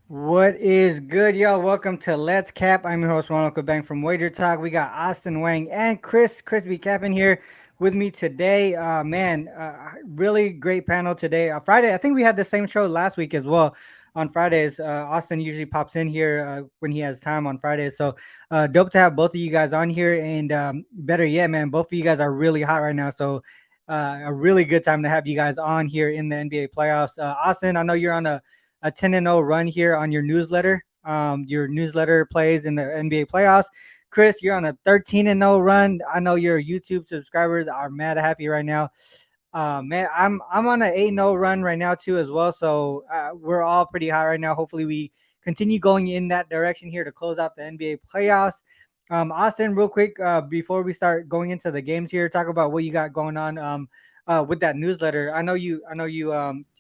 What is good, y'all? Welcome to Let's Cap. I'm your host, Ronald Bang from Wagertalk. We got Austin Wang and Chris B. Capping here with me today. Really great panel today. Friday, I think we had the same show last week as well. On Fridays, Austin usually pops in here when he has time on Fridays. So dope to have both of you guys on here. And better yet, man, both of you guys are really hot right now. So a really good time to have you guys on here in the NBA playoffs. Austin, I know you're on a 10-0 run here on your newsletter. Your newsletter plays in the NBA playoffs. Chris, you're on a 13-0 run. I know your YouTube subscribers are mad happy right now. Man, I'm on an 8-0 run right now too as well. So we're all pretty high right now. Hopefully we continue going in that direction here to close out the NBA playoffs. Austin, real quick, before we start going into the games here, talk about what you got going on with that newsletter. I know you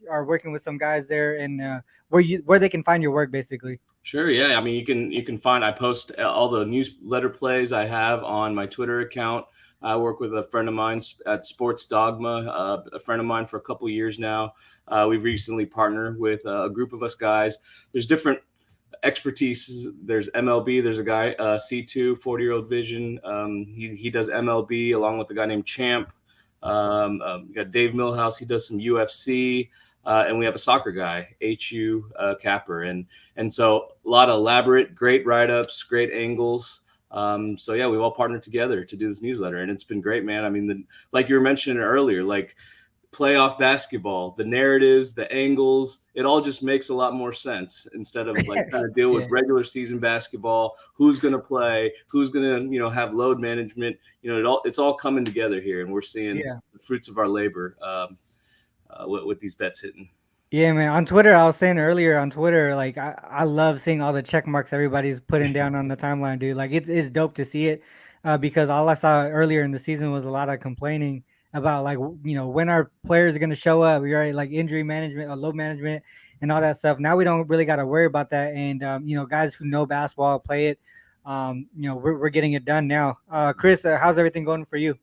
are working with some guys there, and where they can find your work, basically. Sure, yeah. I mean, you can find I post all the newsletter plays I have on my Twitter account. I work with a friend of mine at Sports Dogma, a friend of mine for a couple of years now. We've recently partnered with a group of us guys. There's different expertise. There's MLB. There's a guy, C2, 40-year-old vision. He does MLB along with a guy named Champ. We got Dave Millhouse. He does some UFC. And we have a soccer guy, Youcapper, and so a lot of elaborate, great write-ups, great angles. So yeah, we've all partnered together to do this newsletter, and it's been great, man. I mean, like you were mentioning earlier, like playoff basketball, the narratives, the angles, it all just makes a lot more sense instead of like trying to deal Yeah. with regular season basketball. Who's going to play? Who's going to have load management? It's all coming together here, and we're seeing Yeah. the fruits of our labor. With these bets hitting. Yeah, man. On Twitter, I was saying earlier on Twitter, like I love seeing all the check marks everybody's putting down on the timeline, dude. Like it's dope to see it, because all I saw earlier in the season was a lot of complaining about like when our players are gonna show up, right? Like injury management, or load management, and all that stuff. Now we don't really got to worry about that, and guys who know basketball play it. We're getting it done now. Chris, how's everything going for you?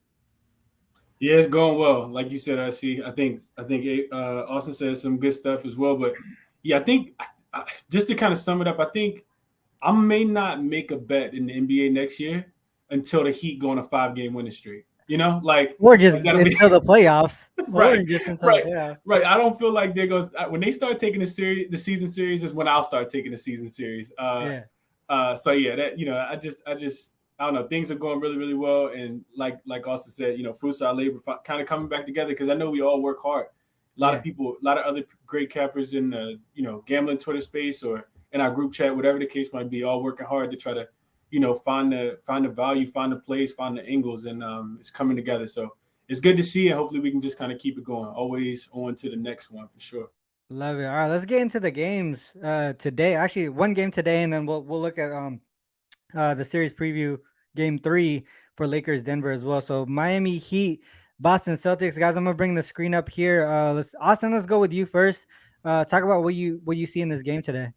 Yeah, it's going well. Like you said, I see. I think Austin said some good stuff as well. But yeah, I think just to kind of sum it up, I think I may not make a bet in the NBA next year until the Heat go on a 5-game winning streak. Like Or just that'll be until the playoffs, or right, just until the right, playoffs. right. I don't feel like they're going when they start taking the season series is when I'll start taking the season series. Yeah. So yeah, that I don't know. Things are going really, really well, and like Austin said, fruits of our labor kind of coming back together because I know we all work hard. A lot Yeah. of people, a lot of other great cappers in the gambling Twitter space or in our group chat, whatever the case might be, all working hard to try to find the value, find the plays, find the angles, and it's coming together. So it's good to see, and hopefully we can just kind of keep it going. Always on to the next one for sure. Love it. All right, let's get into the games today. Actually, one game today, and then we'll look at the series preview game 3 for Lakers Denver as well. So Miami Heat, Boston Celtics, guys. I'm gonna bring the screen up here. Let's go with you first. Talk about what you see in this game today.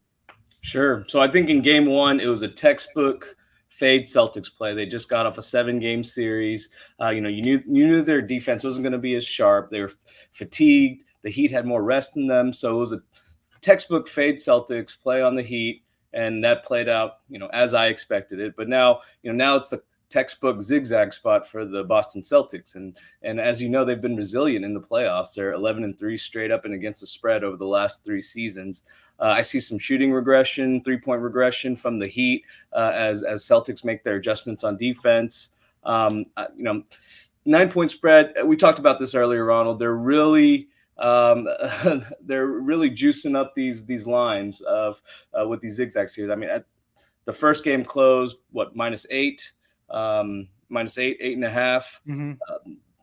Sure. So I think in game one, it was a textbook fade Celtics play. They just got off a 7-game series. You knew their defense wasn't going to be as sharp. They were fatigued. The Heat had more rest in them. So it was a textbook fade Celtics play on the Heat. And that played out, as I expected it. But now it's the textbook zigzag spot for the Boston Celtics. And as you know, they've been resilient in the playoffs. They're 11-3 straight up and against the spread over the last 3 seasons. I see some shooting regression, 3-point regression from the Heat as Celtics make their adjustments on defense. 9-point spread. We talked about this earlier, Ronald. They're really juicing up these lines of with these zigzags here. I mean, the first game closed -8, -8, 8.5. Mm-hmm.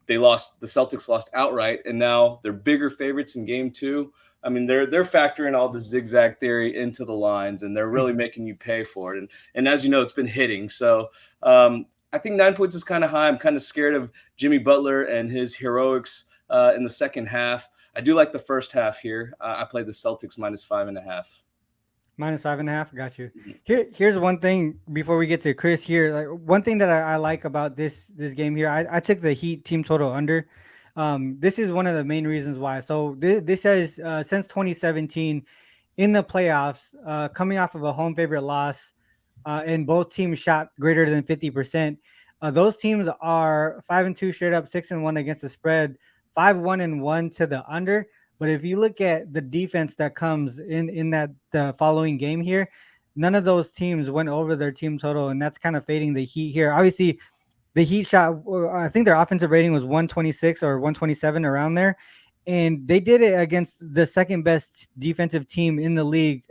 The Celtics lost outright, and now they're bigger favorites in game 2. I mean, they're factoring all the zigzag theory into the lines, and they're really making you pay for it. And as you know, it's been hitting. So I think 9 points is kind of high. I'm kind of scared of Jimmy Butler and his heroics in the second half. I do like the first half here. I played the Celtics -5.5. -5.5. Got you. Here's one thing before we get to Chris here. Like one thing that I like about this game here, I took the Heat team total under. This is one of the main reasons why. So this says since 2017, in the playoffs, coming off of a home favorite loss, and both teams shot greater than 50%. Those teams are 5-2 straight up, 6-1 against the spread, 5-1-1 to the under. But if you look at the defense that comes in that the following game here, none of those teams went over their team total, and that's kind of fading the Heat here. Obviously, the Heat shot, I think their offensive rating was 126 or 127 around there. And they did it against the second best defensive team in the league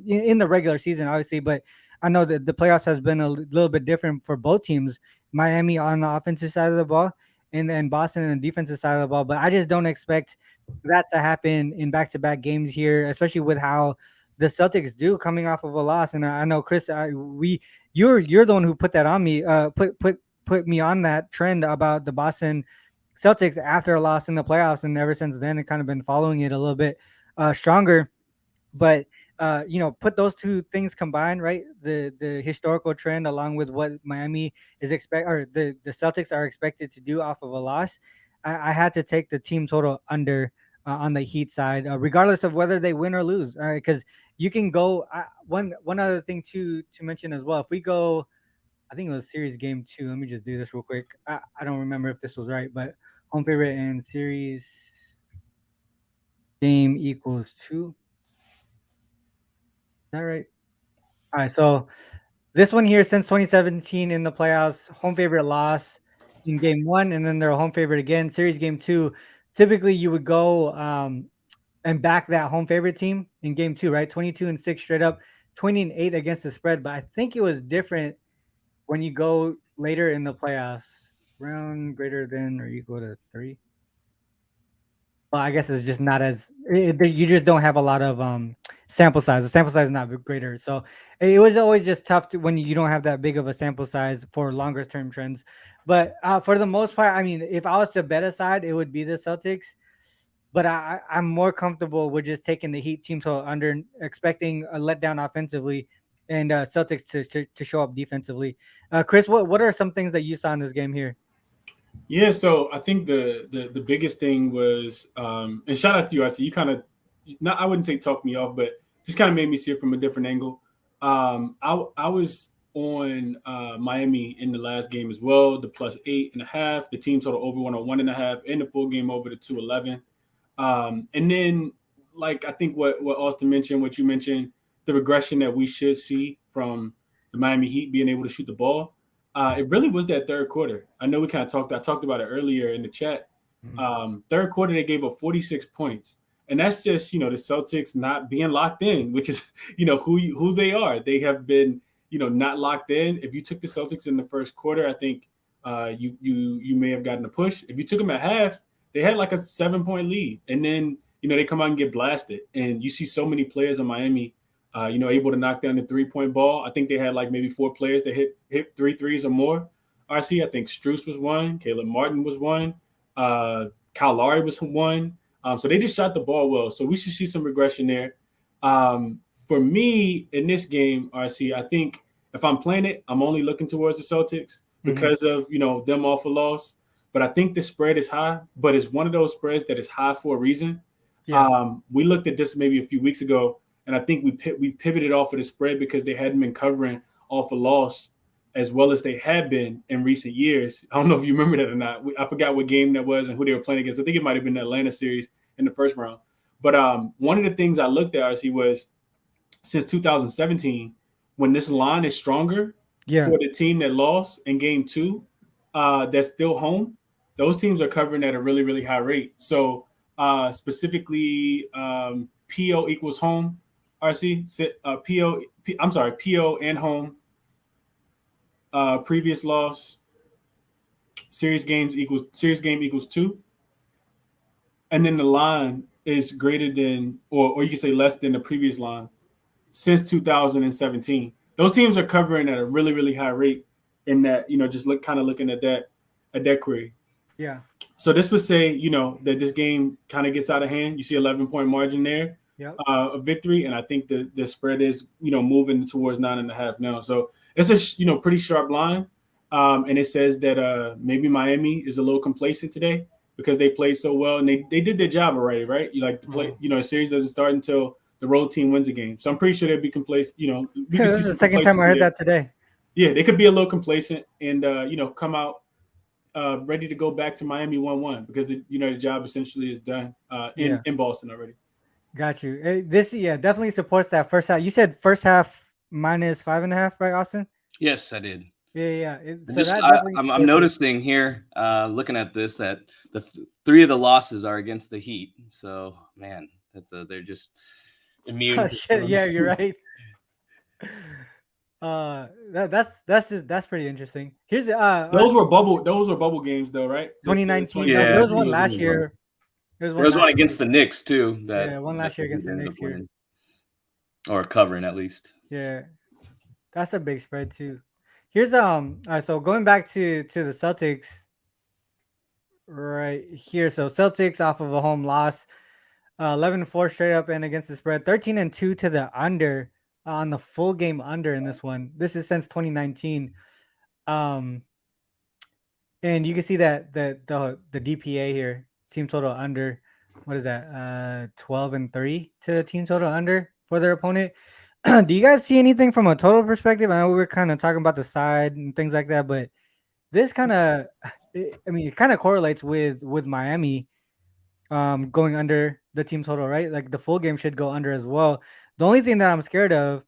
in the regular season, obviously. But I know that the playoffs has been a little bit different for both teams. Miami on the offensive side of the ball, and Boston on the defensive side of the ball. But I just don't expect that to happen in back-to-back games here, especially with how the Celtics do coming off of a loss. And I know Chris, you're the one who put that on me. Put me on that trend about the Boston Celtics after a loss in the playoffs, and ever since then, it kind of been following it a little bit stronger. But put those two things combined, right? The historical trend along with what Miami is or the Celtics are expected to do off of a loss. I had to take the team total under on the Heat side, regardless of whether they win or lose. All right, because you can go. One other thing to mention as well. If we go, I think it was series game 2. Let me just do this real quick. I don't remember if this was right, but home favorite and series game equals 2. Is that right? All right. So this one here since 2017 in the playoffs, home favorite loss in game 1, and then they're a home favorite again. Series game 2. Typically, you would go and back that home favorite team in game 2, right? 22-6 straight up, 20-8 against the spread. But I think it was different when you go later in the playoffs, round greater than or equal to 3. Well, I guess it's just not as you just don't have a lot of sample size. The sample size is not greater, so it was always just tough when you don't have that big of a sample size for longer term trends. But for the most part, I mean, if I was to bet aside, it would be the Celtics. But I'm more comfortable with just taking the Heat team total under, expecting a letdown offensively, and Celtics to show up defensively. Chris, what are some things that you saw in this game here? Yeah, so I think the biggest thing was, and shout out to you. I see you kind of, not, I wouldn't say talk me off, but just kind of made me see it from a different angle. I was on Miami in the last game as well, the +8.5, the team total over 101.5, and the full game over the 211. And then, like, I think what Austin mentioned, what you mentioned, the regression that we should see from the Miami Heat being able to shoot the ball. It really was that third quarter. I know we kind of I talked about it earlier in the chat. Third quarter, they gave up 46 points. And that's just, the Celtics not being locked in, which is, who they are. They have been, not locked in. If you took the Celtics in the first quarter, I think you may have gotten a push. If you took them at half, they had like a 7-point lead. And then, they come out and get blasted. And you see so many players in Miami able to knock down the 3-point ball. I think they had like maybe 4 players that hit 3 threes or more. RC, I think Strus was one. Caleb Martin was one. Kyle Lowry was one. So they just shot the ball well. So we should see some regression there. For me, in this game, RC, I think if I'm playing it, I'm only looking towards the Celtics because of, them off a loss. But I think the spread is high, but it's one of those spreads that is high for a reason. Yeah. We looked at this maybe a few weeks ago, and I think we pivoted off of the spread because they hadn't been covering off a loss as well as they had been in recent years. I don't know if you remember that or not. I forgot what game that was and who they were playing against. I think it might have been the Atlanta series in the first round. But one of the things I looked at, RC, was since 2017, when this line is stronger for the team that lost in game 2, that's still home, those teams are covering at a really, really high rate. So specifically, PO equals home. RC, PO and home. Previous loss. Series game equals 2. And then the line is greater than, or you can say less than the previous line since 2017. Those teams are covering at a really, really high rate in that, just looking at that query. Yeah. So this would say, that this game kind of gets out of hand. You see 11-point margin there. Yep. A victory, and I think the spread is moving towards 9.5 now. So it's a pretty sharp line, and it says that maybe Miami is a little complacent today because they played so well and they did their job already, right? You like the play, a series doesn't start until the road team wins a game. So I'm pretty sure they'd be complacent. We could This see is the some second time I complacency heard there. that today. Yeah, they could be a little complacent and come out ready to go back to Miami 1-1 because the job essentially is done in Yeah, in Boston already. got you. This definitely supports that first half. You said first half minus 5.5, right, Austin? Yes, I did. Yeah. And So just that definitely I'm supports it. noticing here, looking at this, that three of the losses are against the Heat. So man, they're just immune Oh to shit! some. Yeah, you're right. That's pretty interesting. Here's Those were bubble games though, right? The 2019. No, there Yeah, was one 2019 last was bubble. year. There was there one was one last year. against the Knicks too Yeah, one that last the year Heat against the ended up Knicks here. winning or covering at least. Yeah, that's a big spread too. Here's so going back to the Celtics right here. So Celtics off of a home loss, 11-4 straight up and against the spread, 13-2 to the under on the full game under in this one. This is since 2019. Um, and you can see that the DPA here, team total under, what is that? 12-3 to the team total under for their opponent. Do you guys see anything from a total perspective? I know we were kind of talking about the side and things like that, but this kind of, I mean, it kind of correlates with Miami going under the team total, right? Like the full game should go under as well. The only thing that I'm scared of,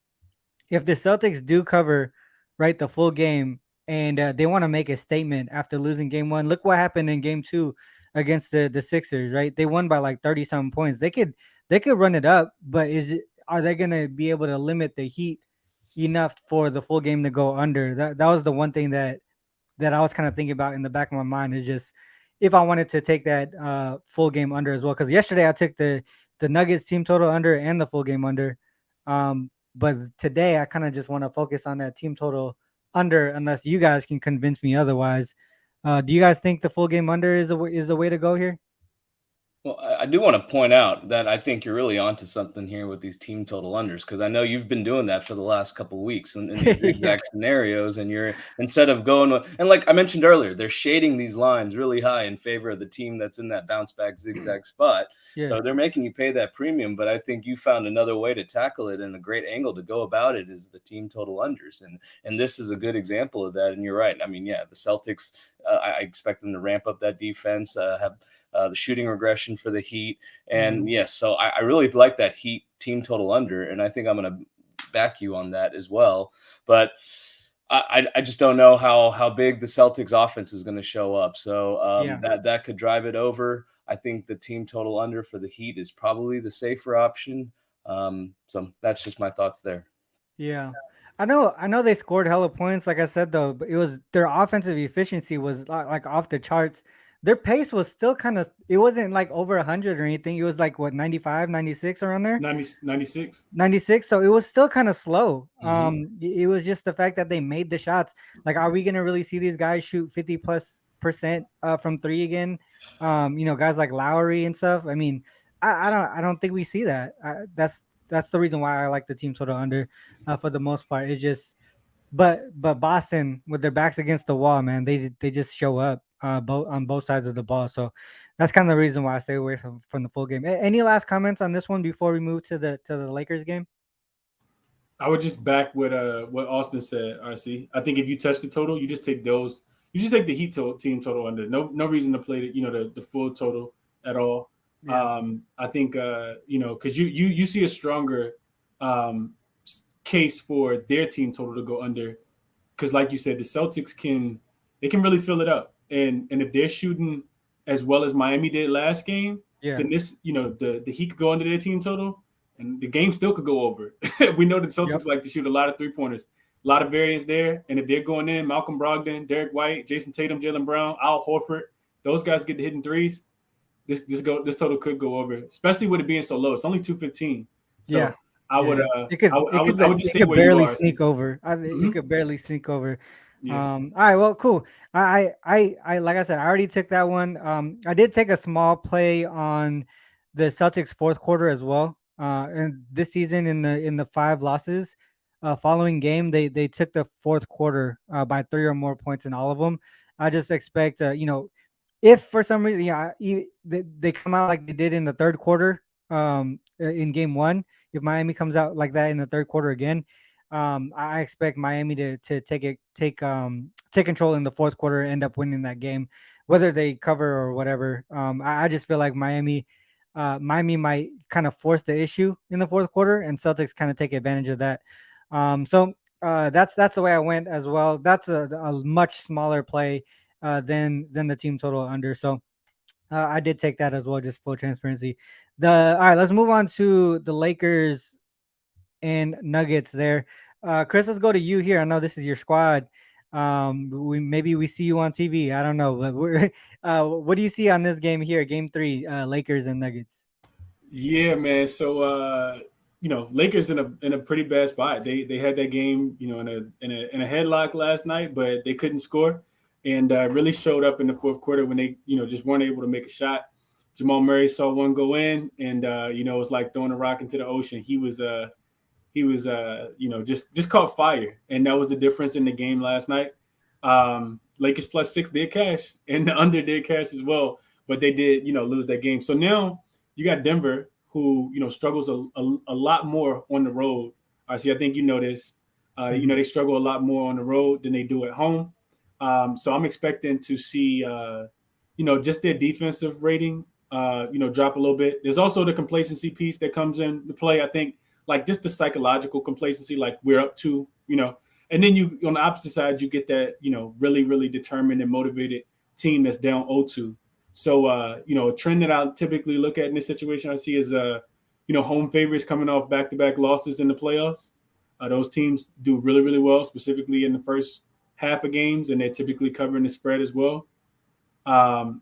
if the Celtics do cover, right, the full game, and they want to make a statement after losing game one. Look what happened in game two against the Sixers, right? They won by like 30 some points. They could run it up, but are they gonna be able to limit the Heat enough for the full game to go under? That was the one thing that I was kind of thinking about in the back of my mind, is just if I wanted to take that full game under as well. Because yesterday I took the Nuggets team total under and the full game under. But today I kind of just want to focus on that team total under, unless you guys can convince me otherwise. Do you guys think the full game under is the way to go here? Well, I do want to point out that I think you're really onto something here with these team total unders, because I know you've been doing that for the last couple of weeks in these Yeah. zigzag scenarios, and you're instead of going with, and like I mentioned earlier, they're shading these lines really high in favor of the team that's in that bounce back zigzag spot. Yeah. So they're making you pay that premium, but I think you found another way to tackle it, and a great angle to go about it is the team total unders, and this is a good example of that. And you're right. I mean, yeah, the Celtics, I expect them to ramp up that defense, have the shooting regression for the Heat. And yes, so I really like that Heat team total under, and I think I'm going to back you on that as well. But I just don't know how big the Celtics offense is going to show up. So Yeah. that could drive it over. I think the team total under for the Heat is probably the safer option. So that's just my thoughts there. Yeah. I know they scored hella points, like I said though, but it was their offensive efficiency was like off the charts. Their pace was still kind of, it wasn't like over 100 or anything. It was like what, 95, 96 around there? 96. 96. So it was still kind of slow. Mhm. It was just the fact that they made the shots. Like, are we gonna really see these guys shoot 50+% from three again? Guys like Lowry and stuff. I mean, I don't think we see that. That's the reason why I like the team total under for the most part. It's just, but Boston with their backs against the wall, man, they just show up both on both sides of the ball. So that's kind of the reason why I stay away from the full game. Any last comments on this one before we move to the Lakers game? I would just back what Austin said. RC, I think if you touch the total, you just take those. You just take the team total under. No reason to play the full total at all. Yeah. I think because you see a stronger case for their team total to go under, because like you said, the Celtics can really fill it up, and if they're shooting as well as Miami did last game, Yeah. then this the Heat could go under their team total, and the game still could go over. We know the Celtics Yep. like to shoot a lot of 3-pointers, a lot of variance there, and if they're going in, Malcolm Brogdon, Derek White, Jason Tatum, Jaylen Brown, Al Horford, those guys get the hitting threes. This total could go over, especially with it being so low. It's only 215. So Yeah. I would Yeah. I would just It stay could where you barely are. sneak over. It Mhm. could barely sneak over. Yeah. All right, well, cool. I like I said, I already took that one. I did take a small play on the Celtics fourth quarter as well. And this season in the five losses, following game, they took the fourth quarter by 3 or more points in all of them. I just expect, if for some reason, they come out like they did in the third quarter, in game one. If Miami comes out like that in the third quarter again, I expect Miami to take control in the fourth quarter, end up winning that game, whether they cover or whatever. I just feel like Miami might kind of force the issue in the fourth quarter, and Celtics kind of take advantage of that. That's the way I went as well. That's a much smaller play than the team total under. So I did take that as well, just full transparency. All right, let's move on to the Lakers and Nuggets there. Chris, let's go to you here. I know this is your squad. We see you on TV. I don't know, but what do you see on this game here? Game three, Lakers and Nuggets. Yeah, man. So Lakers in a pretty bad spot. They had that game, in a headlock last night, but they couldn't score, and really showed up in the fourth quarter when they just weren't able to make a shot. Jamal Murray saw one go in, and it was like throwing a rock into the ocean. He was just caught fire, and that was the difference in the game last night. Lakers +6 did cash, and the under did cash as well, but they did lose that game. So now you got Denver, who struggles a lot more on the road. I think you know this. They struggle a lot more on the road than they do at home. So I'm expecting to see just their defensive rating drop a little bit. There's also the complacency piece that comes into play. I think like just the psychological complacency, like we're up to, and then you on the opposite side, you get that, really, really determined and motivated team that's down 0-2. So, a trend that I typically look at in this situation I see is, home favorites coming off back-to-back losses in the playoffs. Those teams do really, really well, specifically in the first half of games, and they're typically covering the spread as well. For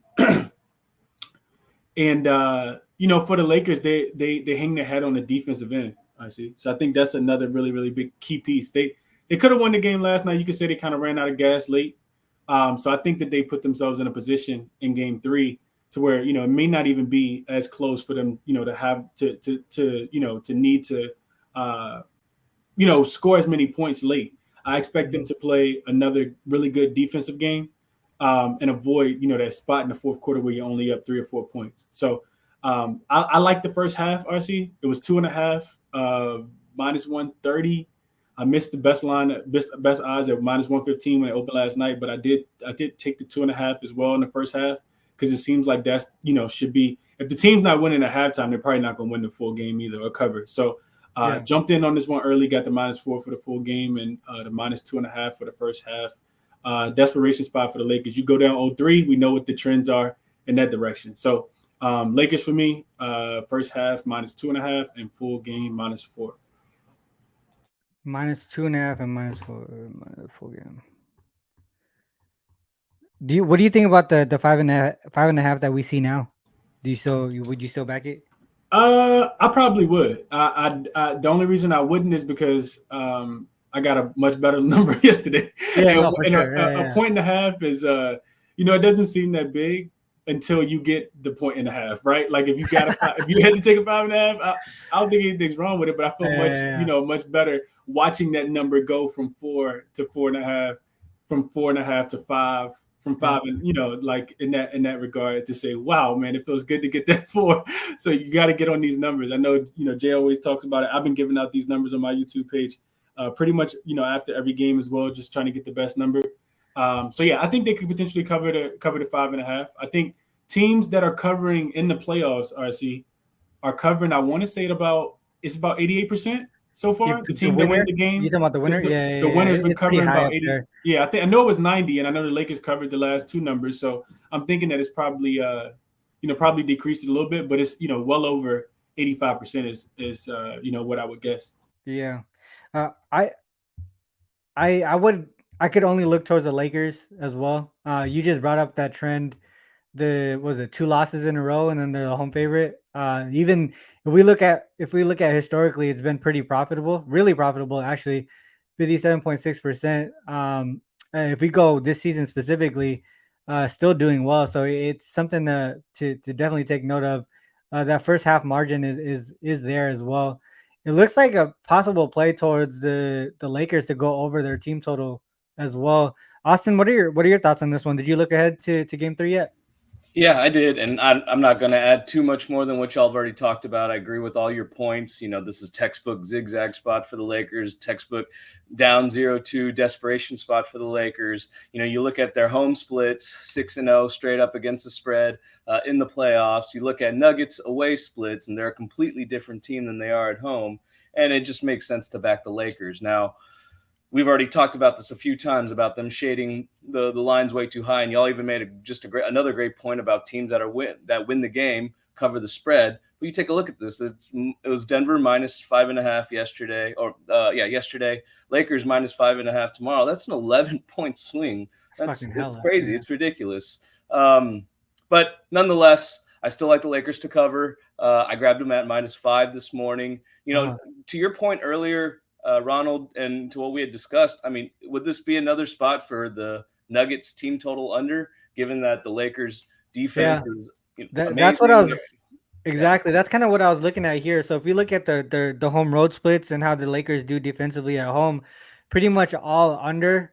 the Lakers, they hang their head on the defensive end. I see. So I think that's another really, really big key piece. They could have won the game last night. You could say they kind of ran out of gas late. So I think that they put themselves in a position in game three to where, it may not even be as close for them, to have to need to, score as many points late. I expect them to play another really good defensive game and avoid, that spot in the fourth quarter where you're only up 3 or 4 points. So I like the first half, RC. It was 2.5, -130. I missed the best odds at -115 when it opened last night, but I did take the 2.5 as well in the first half because it seems like that's should be, if the team's not winning at halftime, they're probably not going to win the full game either or cover. So jumped in on this one early, got the -4 for the full game and the -2.5 for the first half. Desperation spot for the Lakers. You go down 0-3, we know what the trends are in that direction. So Lakers for me, first half -2.5 and full game -4. -2.5 and -4 full game. What do you think about the 5.5 that we see now? Would you still back it? I probably would. The only reason I wouldn't is because I got a much better number yesterday. Yeah, for sure. A 1.5 is it doesn't seem that big until you get the 1.5, right? Like if you had to take a 5.5, I don't think anything's wrong with it, but I feel much better watching that number go from 4 to 4.5, from 4.5 to 5, from 5, and like in that regard to say, wow, man, it feels good to get that 4. So you got to get on these numbers. I know Jay always talks about it. I've been giving out these numbers on my YouTube page, pretty much after every game as well, just trying to get the best number. So yeah, I think they could potentially cover the 5.5. I think teams that are covering in the playoffs, RC, are covering. I want to say it's about 88% so far. The team that wins the game. You talking about the winner? The winner's been covering about 80. Yeah, I know it was 90, and I know the Lakers covered the last 2 numbers. So I'm thinking that it's probably probably decreased a little bit, but it's well over 85% is what I would guess. Yeah, I could only look towards the Lakers as well. You just brought up that trend. Was it 2 losses in a row and then they're the home favorite? Even if we look at historically, it's been pretty profitable, really profitable actually, 57.6%. If we go this season specifically, still doing well. So it's something to definitely take note of. That first half margin is there as well. It looks like a possible play towards the Lakers to go over their team total as well. Austin, what are your thoughts on this one? Did you look ahead to game 3 yet? Yeah, I did. And I'm not going to add too much more than what y'all have already talked about. I agree with all your points. This is textbook zigzag spot for the Lakers, textbook down 0-2 desperation spot for the Lakers. You look at their home splits, 6-0 straight up against the spread in the playoffs. You look at Nuggets away splits, and they're a completely different team than they are at home. And it just makes sense to back the Lakers. Now, we've already talked about this a few times about them shading the lines way too high, and y'all even made another great point about teams that win the game cover the spread. But you take a look at this; it was Denver minus 5.5 yesterday, yesterday. Lakers minus 5.5 tomorrow. That's an 11-point swing. It's crazy. Yeah. It's ridiculous. But nonetheless, I still like the Lakers to cover. I grabbed them at -5 this morning. To your point earlier, Ronald, and to what we had discussed, I mean, would this be another spot for the Nuggets team total under, given that the Lakers defense is amazing? That's what I was exactly. That's kind of what I was looking at here. So if you look at the home road splits and how the Lakers do defensively at home, pretty much all under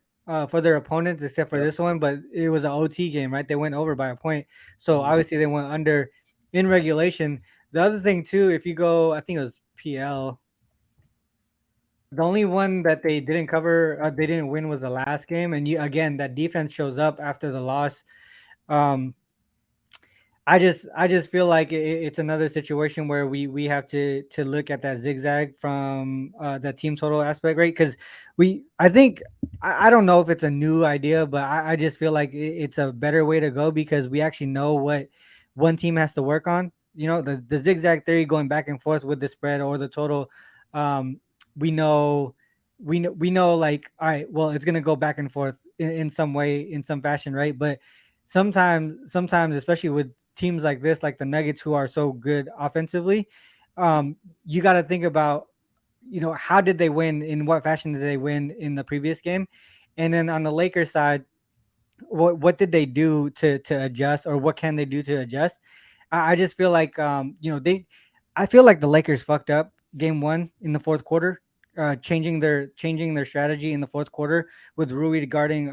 for their opponents except for this one. But it was an OT game, right? They went over by a point, so obviously they went under in regulation. The other thing too, if you go, I think it was PL. The only one that they didn't cover, they didn't win, was the last game. And again, that defense shows up after the loss. I just feel like it's another situation where we have to look at that zigzag from that team total aspect, right? Because I don't know if it's a new idea, but I just feel like it's a better way to go because we actually know what one team has to work on. The zigzag theory going back and forth with the spread or the total. We know like, all right, well, it's gonna go back and forth in some way, in some fashion, right? But sometimes, especially with teams like this, like the Nuggets, who are so good offensively, you got to think about, how did they win? In what fashion did they win in the previous game? And then on the Lakers side, what did they do to adjust, or what can they do to adjust? I just feel like I feel like the Lakers fucked up game one in the fourth quarter, changing their strategy in the fourth quarter with Rui guarding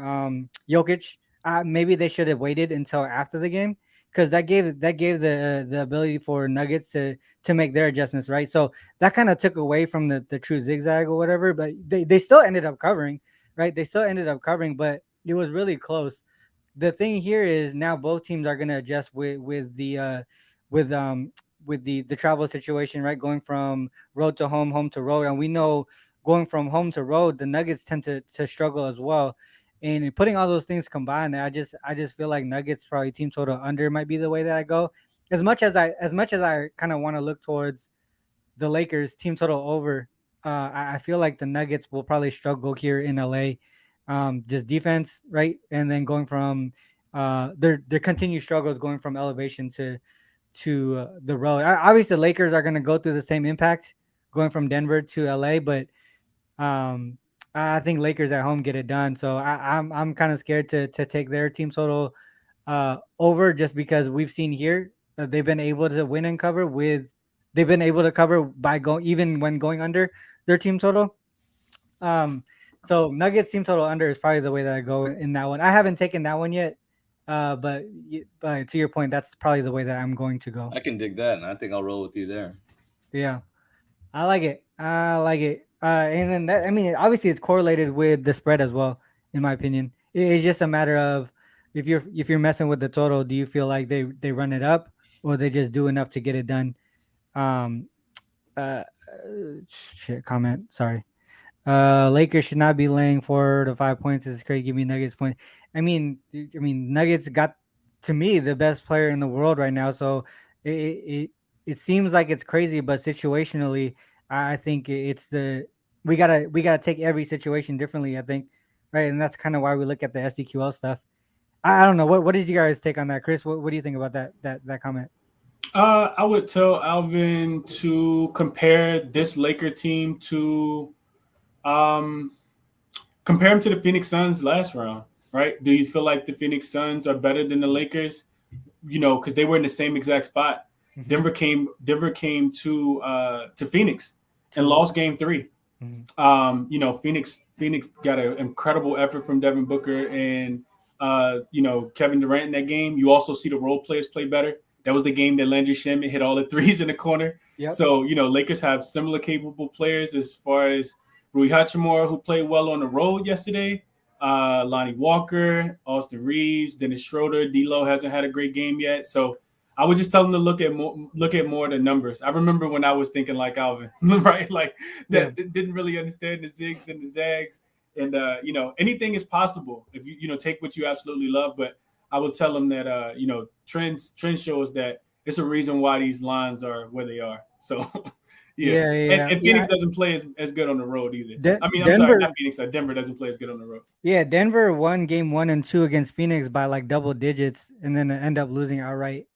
Jokic. Maybe they should have waited until after the game, because that gave the ability for Nuggets to make their adjustments, right? So that kind of took away from the true zigzag or whatever, but they still ended up covering, right? They still ended up covering, but it was really close. The thing here is now both teams are going to adjust with the travel situation, right? Going from road to home, home to road, and we know going from home to road, the Nuggets tend to struggle as well. And putting all those things combined, I just feel like Nuggets probably team total under might be the way that I go. As much as I kind of want to look towards the Lakers team total over, I feel like the Nuggets will probably struggle here in LA. Just defense, right? And then going from their continued struggles going from elevation to the road. Obviously, the Lakers are going to go through the same impact going from Denver to LA, but I think Lakers at home get it done. So I'm kind of scared to take their team total over, just because we've seen here they've been able to win and cover they've been able to cover by even when going under their team total. So Nuggets team total under is probably the way that I go in that one. I haven't taken that one yet. But to your point, that's probably the way that I'm going to go. I can dig that, and I think I'll roll with you there. Yeah, I like it. And then that, I mean, obviously it's correlated with the spread as well, in my opinion. It's just a matter of if you're messing with the total, do you feel like they run it up, or they just do enough to get it done? Comment. Sorry. Lakers should not be laying 4 to 5 points. This is crazy. Give me Nuggets point. I mean, Nuggets got, to me, the best player in the world right now. So it seems like it's crazy, but situationally, I think we gotta take every situation differently. I think, right, and that's kind of why we look at the SDQL stuff. I don't know. What did you guys take on that, Chris? What do you think about that comment? I would tell Alvin to compare this Laker team to compare them to the Phoenix Suns last round, right? Do you feel like the Phoenix Suns are better than the Lakers? Because they were in the same exact spot. Mm-hmm. Denver came to Phoenix and lost game 3. Mm-hmm. Phoenix got an incredible effort from Devin Booker and Kevin Durant in that game. You also see the role players play better. That was the game that Landry Shamet hit all the threes in the corner. Yep. So, Lakers have similar capable players as far as Rui Hachimura, who played well on the road yesterday, Lonnie Walker, Austin Reeves, Dennis Schroeder. D'Lo hasn't had a great game yet. So I would just tell them to look at more of the numbers. I remember when I was thinking like Alvin, right? Like that didn't really understand the zigs and the zags. And, anything is possible if you take what you absolutely love. But I will tell them that, trends show us that it's a reason why these lines are where they are. So, yeah. And Phoenix doesn't play as good on the road either. I'm sorry, not Phoenix. Denver doesn't play as good on the road. Yeah, Denver won game 1 and 2 against Phoenix by like double digits, and then end up losing outright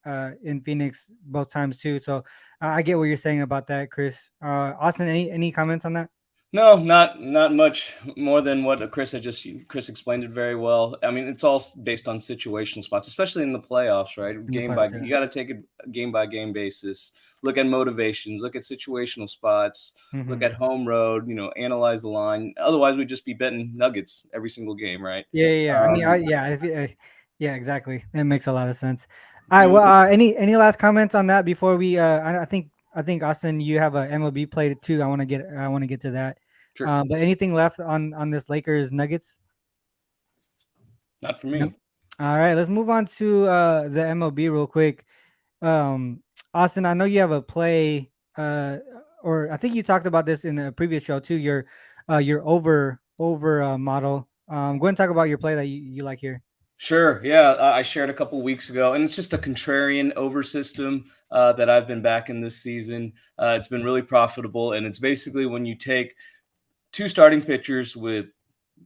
in Phoenix both times too. So I get what you're saying about that, Chris. Austin, any comments on that? No, not much more than what Chris explained it very well. I mean, it's all based on situational spots, especially in the playoffs, right? You got to take it game by game basis. Look at motivations, look at situational spots, look at home road, analyze the line. Otherwise, we'd just be betting Nuggets every single game, right? Yeah, exactly. It makes a lot of sense. All right, well, any last comments on that before we I think Austin, you have a MLB play too. I want to get to that. Sure. But anything left on this Lakers Nuggets? Not for me. Nope. All right, let's move on to the MLB real quick. Austin, I know you have a play, or I think you talked about this in a previous show too. Your over model. Go ahead and talk about your play that you like here. Sure. Yeah, I shared a couple weeks ago, and it's just a contrarian over system that I've been backing this season. It's been really profitable, and it's basically when you take two starting pitchers with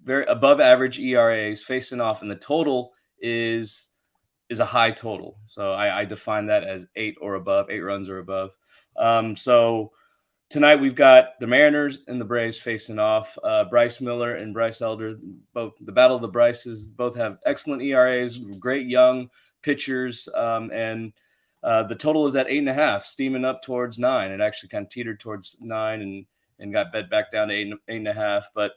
very above average ERAs facing off, and the total is a high total. So I define that as 8 runs or above. So tonight we've got the Mariners and the Braves facing off. Bryce Miller and Bryce Elder, both the battle of the Bryces, both have excellent ERAs, great young pitchers, and the total is at 8.5, steaming up towards 9. It actually kind of teetered towards 9 and got bet back down to 8.5. But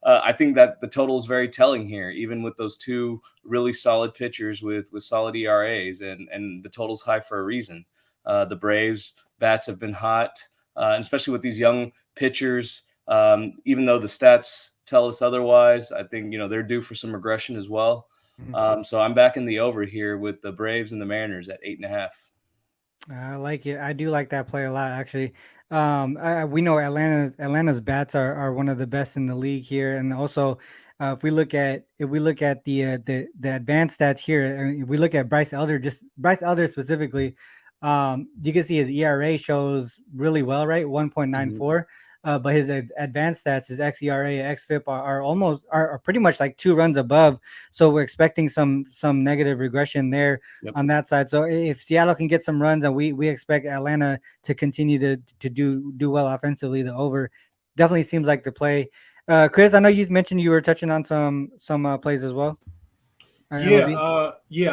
I think that the total is very telling here, even with those two really solid pitchers with solid ERAs, and the total's high for a reason. The Braves bats have been hot, and especially with these young pitchers. Even though the stats tell us otherwise, I think they're due for some regression as well. So I'm backing the over here with the Braves and the Mariners at 8.5. I like it. I do like that play a lot, actually. We know Atlanta's bats are one of the best in the league here, and also if we look at the advanced stats here, and if we look at Bryce Elder specifically, you can see his ERA shows really well, right? 1.94. But his advanced stats, his xERA, xFIP are pretty much like 2 runs above. So we're expecting some negative regression there on that side. So if Seattle can get some runs, and we expect Atlanta to continue to do well offensively, the over definitely seems like the play. Chris, I know you mentioned you were touching on some plays as well. I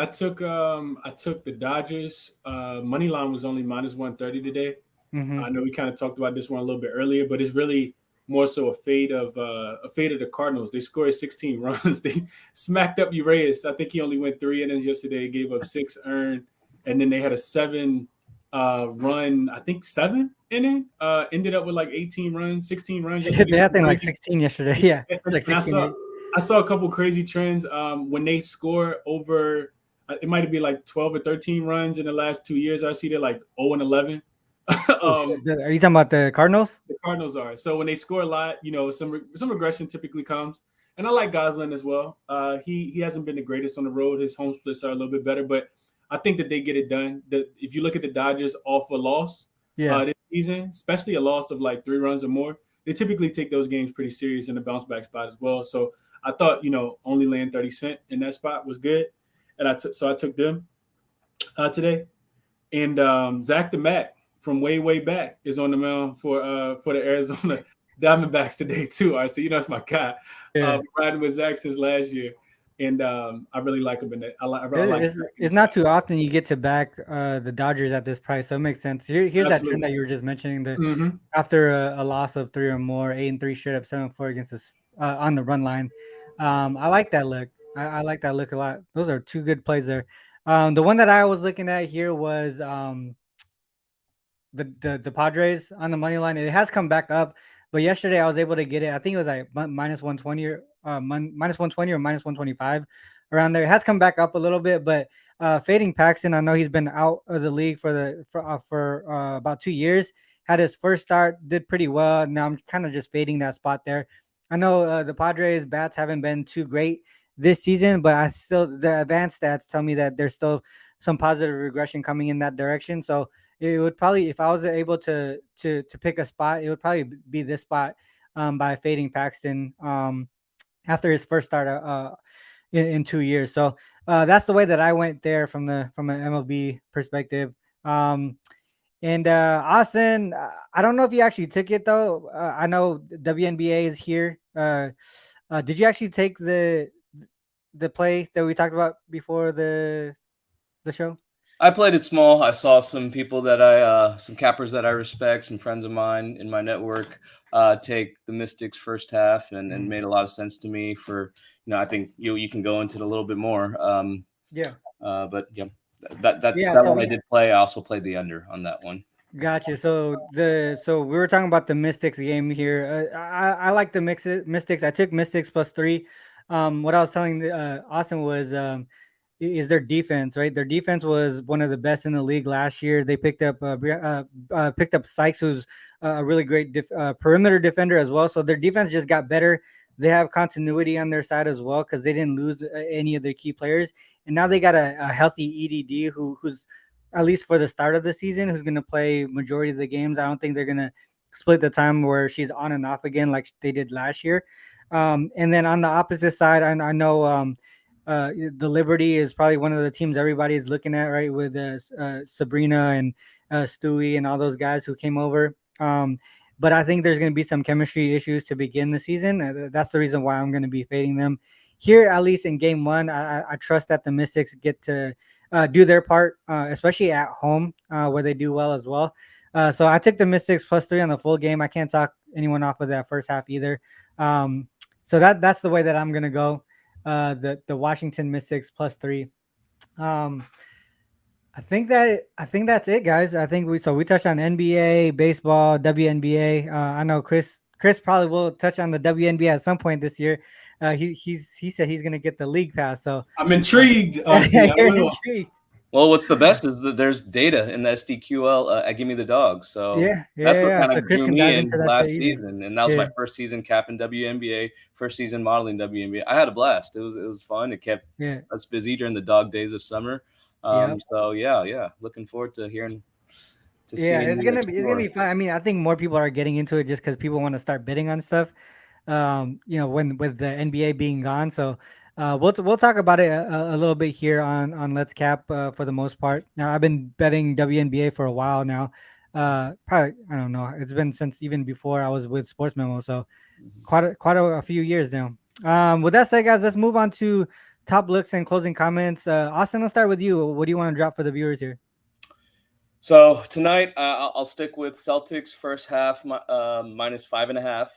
took the Dodgers. Money line was only -130 today. I know we kind of talked about this one a little bit earlier, but it's really more so a fade of the Cardinals. They scored 16 runs. They smacked up Urias. I think he only went 3 innings yesterday, gave up 6 earned, and then they had a 7 run. I think 7 inning. Ended up with like 18 runs, 16 runs. They had like 16 yesterday. Yeah, like 16. I saw a couple crazy trends when they score over. It might be like 12 or 13 runs in the last 2 years. I see they're like 0-11. Are you talking about the Cardinals? The Cardinals are. So when they score a lot, some regression typically comes. And I like Gosselin as well. He hasn't been the greatest on the road. His home splits are a little bit better, but I think that they get it done. If you look at the Dodgers off a loss this season, especially a loss of like 3 runs or more, they typically take those games pretty serious in the bounce back spot as well. So I thought, only laying 30 cents in that spot was good. And I took them today. And Zach the Mac from way back is on the mound for the Arizona Diamondbacks today too. All right, so it's my guy. Riding with Zach since last year, and I really like him in that. It's not too often you get to back the Dodgers at this price, so it makes sense. Here's that trend that you were just mentioning. After a loss of 3 or more, 8-3 straight up, 7-4 against us on the run line. I like that look. I like that look a lot. Those are two good plays there. The one that I was looking at here was the Padres on the money line. It has come back up, but yesterday I was able to get it. I think it was like minus 120 or minus 120 or minus 125 around there. It has come back up a little bit, but fading Paxton, I know he's been out of the league for about 2 years. Had his first start, did pretty well. Now I'm kind of just fading that spot there. I know the Padres bats haven't been too great this season, but I still the advanced stats tell me that there's still some positive regression coming in that direction. So it would probably, if I was able to pick a spot, it would probably be this spot by fading Paxton after his first start in 2 years. So that's the way that I went there from an MLB perspective. And Austin, I don't know if you actually took it though. I know WNBA is here. Did you actually take the play that we talked about before the show? I played it small. I saw some people that some cappers that I respect, some friends of mine in my network, take the Mystics first half, and made a lot of sense to me. For I think you can go into it a little bit more. Yeah. But yeah, that So one I did play. I also played the under on that one. Gotcha. So we were talking about the Mystics game here. I like the Mystics. I took Mystics +3. What I was telling Austin was is their defense, right? Their defense was one of the best in the league last year. They picked up Sykes, who's a really great perimeter defender as well. So their defense just got better. They have continuity on their side as well because they didn't lose any of their key players, and now they got a healthy EDD who's at least for the start of the season, who's going to play majority of the games. I don't think they're going to split the time where she's on and off again like they did last year. And then on the opposite side, I know the Liberty is probably one of the teams everybody's looking at, right? With Sabrina and Stewie and all those guys who came over. But I think there's going to be some chemistry issues to begin the season. That's the reason why I'm going to be fading them here, at least in game one. I trust that the Mystics get to do their part, especially at home where they do well as well. So I took the Mystics +3 on the full game. I can't talk anyone off of that first half either. So that's the way that I'm going to go. The Washington Mystics +3. I think that's it, guys. I think we touched on NBA, baseball, WNBA. I know Chris probably will touch on the WNBA at some point this year. He said he's gonna get the league pass. So I'm intrigued. You're intrigued. Well, what's the best is that there's data in the SDQL at Give Me the Dog. So that's what kind So of Chris drew can me dive in into that last shit easy. season, and that was my first season capping WNBA, first season modeling WNBA. I had a blast. It was fun. It kept us busy during the dog days of summer. So yeah, looking forward to hearing. It's gonna be fun. I mean, I think more people are getting into it just because people want to start bidding on stuff. When with the NBA being gone, so we'll talk about it a little bit here on Let's Cap for the most part. Now I've been betting WNBA for a while now. Probably I don't know. It's been since even before I was with Sports Memo, so quite a few years now. With that said, guys, let's move on to top looks and closing comments. Austin, let's start with you. What do you want to drop for the viewers here? So tonight I'll stick with Celtics first half -5.5.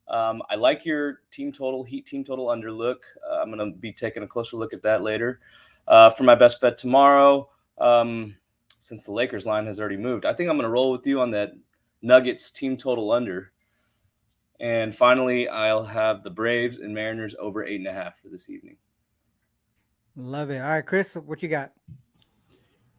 I like your team total, Heat team total under look. I'm going to be taking a closer look at that later. For my best bet tomorrow, since the Lakers line has already moved, I think I'm going to roll with you on that Nuggets team total under. And finally, I'll have the Braves and Mariners over 8.5 for this evening. Love it. All right, Chris, what you got?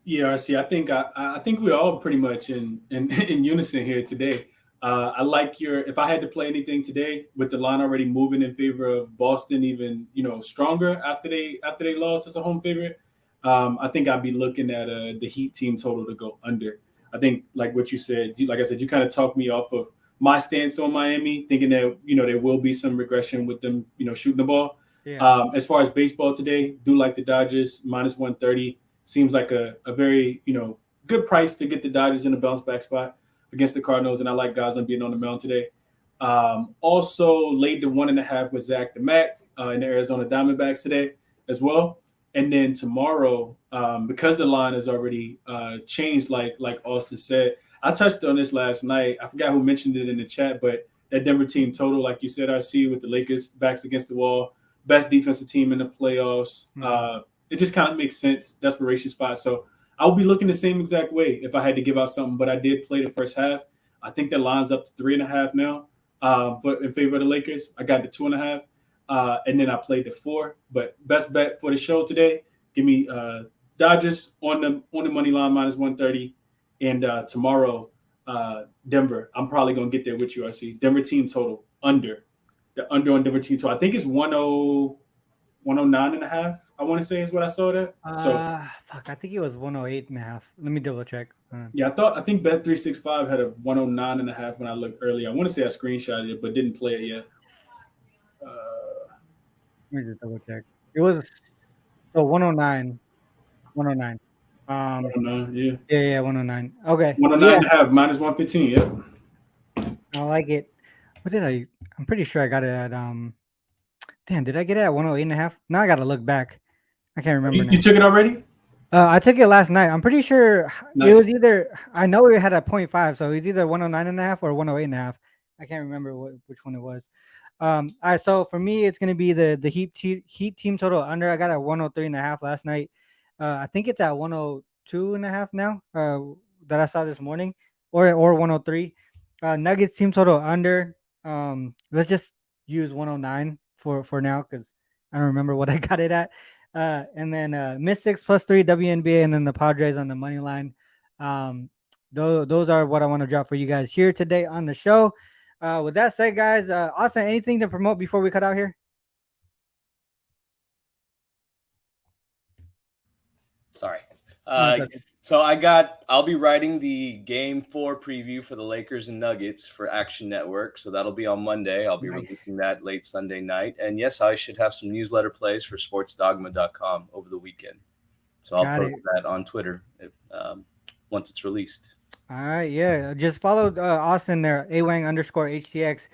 Yeah, RC, I think we're all pretty much in unison here today. I like if I had to play anything today with the line already moving in favor of Boston, even stronger after they lost as a home favorite. I think I'd be looking at the Heat team total to go under. I think like what you said, like I said, you kind of talked me off of my stance on Miami, thinking that there will be some regression with them shooting the ball. Yeah. As far as baseball today, do like the Dodgers -130. Seems like a very good price to get the Dodgers in a bounce back spot against the Cardinals, and I like Gosselin being on the mound today. Also laid the 1.5 with Zach the Mac in the Arizona Diamondbacks today as well. And then tomorrow, because the line is already changed, like Austin said, I touched on this last night. I forgot who mentioned it in the chat, but that Denver team total, like you said, RC, with the Lakers backs against the wall, best defensive team in the playoffs. It just kind of makes sense. Desperation spot. So I'll be looking the same exact way if I had to give out something. But I did play the first half. I think that lines up to 3.5 now in favor of the Lakers. I got the 2.5. And then I played the 4. But best bet for the show today, give me Dodgers on the money line -130. And tomorrow, Denver. I'm probably going to get there with you, RC. Denver team total under. The under on Denver team total. I think it's 109.5. I want to say is what I saw that. Fuck, I think it was 108.5. Let me double check. Yeah, I think Bet365 had a 109.5 when I looked earlier. I want to say I screenshotted it, but didn't play it yet. Let me just double check. It was 109. 109. 109, yeah. Yeah, 109. Okay. 109.5 -115. Yep. I like it. What did I? I'm pretty sure I got it at Damn, did I get it at 108.5? Now I gotta look back. I can't remember. You took it already? I took it last night. I'm pretty sure it was Nice. either. I know it had a 0.5, so it's either 109.5 or 108.5. I can't remember which one it was. All right, so for me, it's gonna be the Heat team total under. I got at 103.5 last night. I think it's at 102.5 now. That I saw this morning, or 103. Nuggets team total under. Let's just use 109 for now because I don't remember what I got it at. And then Mystics +3 WNBA, and then the Padres on the money line. Those are what I want to drop for you guys here today on the show. With that said, guys, Austin, anything to promote before we cut out here? Sorry. Okay. So I'll be writing the Game 4 preview for the Lakers and Nuggets for Action Network. So that'll be on Monday. I'll be releasing that late Sunday night. And yes, I should have some newsletter plays for sportsdogma.com over the weekend. So I'll post that on Twitter once it's released. All right, yeah. Just follow Austin there, awang_HTX.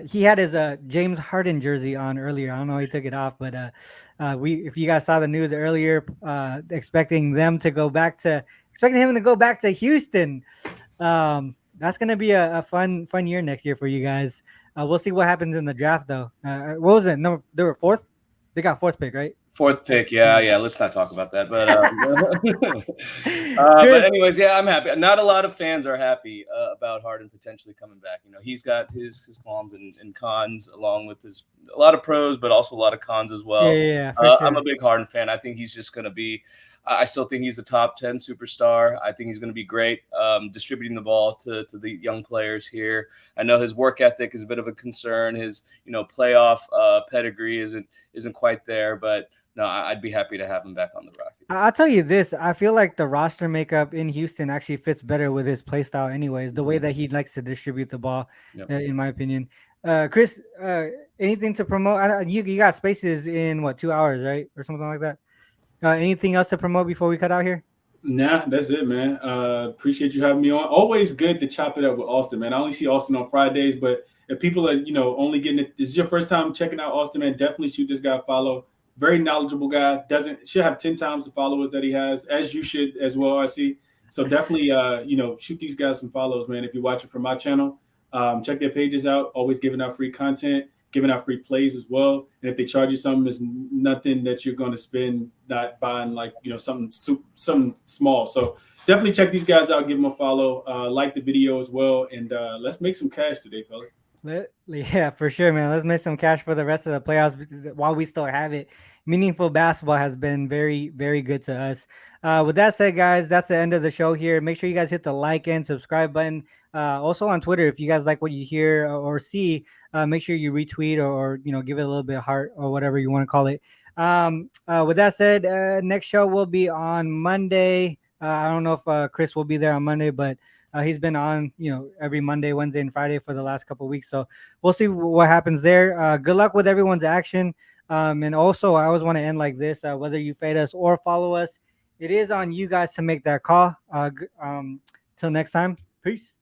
He had his James Harden jersey on earlier. I don't know, he took it off, but if you guys saw the news earlier, expecting him to go back to Houston. That's gonna be a fun year next year for you guys. We'll see what happens in the draft though. What was it? No, they were 4th. They got 4th pick, right? 4th pick, yeah. Let's not talk about that. But but anyways, yeah, I'm happy. Not a lot of fans are happy about Harden potentially coming back. You know, he's got his qualms and cons, along with a lot of pros, but also a lot of cons as well. Yeah, for sure. I'm a big Harden fan. I think he's just going to be. I still think he's a top 10 superstar. I think he's going to be great distributing the ball to the young players here. I know his work ethic is a bit of a concern. His playoff pedigree isn't quite there, but. No, I'd be happy to have him back on the Rockets. I'll tell you this. I feel like the roster makeup in Houston actually fits better with his play style anyways, the way that he likes to distribute the ball, in my opinion. Chris, anything to promote? You got spaces in, 2 hours, right? Or something like that. Anything else to promote before we cut out here? Nah, that's it, man. Appreciate you having me on. Always good to chop it up with Austin, man. I only see Austin on Fridays, but if people are, only getting it, this is your first time checking out Austin, man, definitely shoot this guy a follow. Very knowledgeable guy. Should have 10 times the followers that he has, as you should as well, RC. So definitely, shoot these guys some follows, man. If you're watching from my channel, check their pages out. Always giving out free content, giving out free plays as well. And if they charge you something, it's nothing that you're going to spend not buying something small. So definitely check these guys out. Give them a follow. Like the video as well. And let's make some cash today, fellas. Yeah, for sure, man. Let's make some cash for the rest of the playoffs while we still have it. Meaningful basketball has been very, very good to us. With that said, guys, that's the end of the show here. Make sure you guys hit the like and subscribe button. Also on Twitter, if you guys like what you hear or see, make sure you retweet or give it a little bit of heart or whatever you want to call it. With that said, next show will be on Monday. I don't know if Chris will be there on Monday, but he's been on, every Monday, Wednesday, and Friday for the last couple of weeks. So we'll see what happens there. Good luck with everyone's action. And also, I always want to end like this. Whether you fade us or follow us, it is on you guys to make that call. Till next time. Peace.